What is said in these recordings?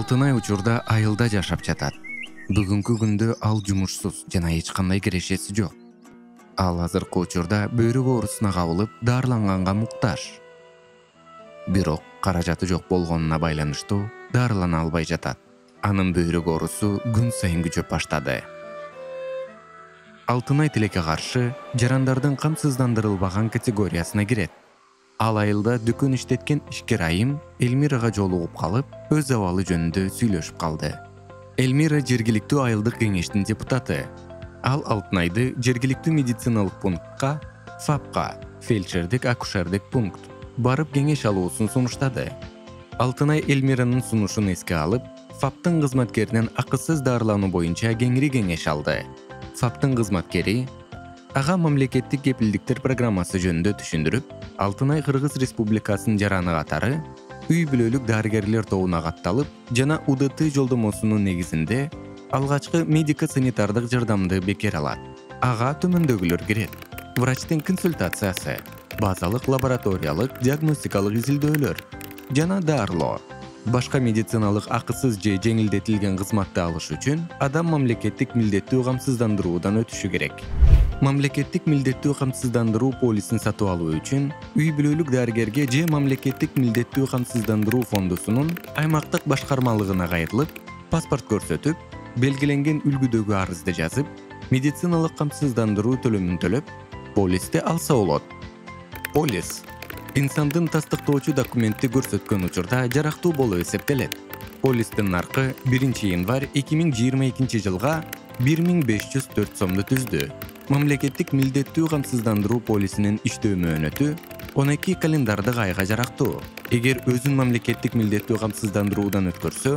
Алтынай учурда айылда жашап жатат. Бүгүнкү күндө ал жумушсуз жана эч кандай кирешеси жок. Ал азыркы учурда бөйрөк оорусуна кабылып, дарыланганга муктаж. Бирок каражаты жок болгонуна байланыштуу дарылана албай жатат. Анын бөйрөк оорусу күн сайын күчөп баштады. Алтынай тилекке каршы жарандардын камсыздандырылбаган категориясына кирет. Ал айылда дүкөн иштеткен ишкер айым Элмирага жолугуп калып, өз абалы жөнүндө сүйлөшүп калды. Элмира жергиликтүү айылдык кеңештин депутаты. Ал Алтынайды жергиликтүү медициналык пунктка, ФАПка, фельдшердик акушердик пункт барып кеңеш алуусун сунуштады. Алтынай Элмиранын сунушун эске алып, ФАПтын кызматкеринен акысыз дарылануу боюнча кеңири кеңеш алды. ФАПтын кызматкери ага мамлекеттик кепилдиктер программасы жөнүндө түшүндүрүп, Алтынай Кыргыз Республикасынын жараны катары үй бүлөлүк дарыгерлер тобуна катталып жана УДТ жолдомосунун негизинде алгачкы медико-санитардык жардамды бекер алат. Ага төмөндөгүлөр кирет: врачтын консультациясы, базалык лабораториялык диагностикалык изилдөөлөр жана дарылоо. Башка медициналык акысыз же жеңилдетилген кызматты алыш үчүн адам мамлекеттик милдеттүү камсыздандыруудан өтүшү керек. Мамлекеттик милдеттүү камсыздандыруу полисин сатып алуу үчүн үй бүлөлүк дарыгерге же мамлекеттик милдеттүү камсыздандыруу фондусунун аймактык башкармалыгына кайрылып, паспорт көрсөтүп, белгиленген үлгүдөгү арызды жазып, медициналык камсыздандыруу төлөмүн төлөп, полисти алса болот. Полис инсандын тастыктоочу документти көрсөткөн учурда жарактуу болуп эсептелет. Полистин наркы 1-январь 2022 жылга 1504 сомду түздү. Мамлекеттик милдеттүү камсыздандыруу полисинин иштөө мөөнөтү 12 календардык айга жарактуу. Эгер өзүн мамлекеттик милдеттүү камсыздандыруудан өткөрсө,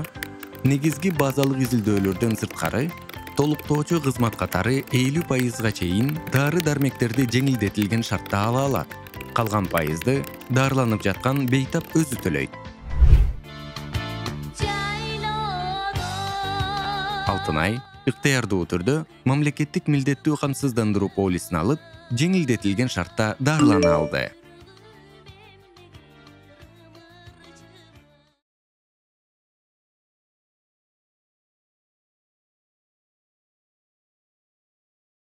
негизги базалык изилдөөлөрдөн сырткары толуктоочу кызмат катары 50% чейин дары-дармектерди жеңилдетилген шартта ала алат. Калган пайызды дарыланып жаткан бейтап өзү төлөйт. Алтынай ыктыярдуу түрдө мамлекеттик милдеттүү камсыздандыруу полисин алып, жеңилдетилген шартта дарылана алды.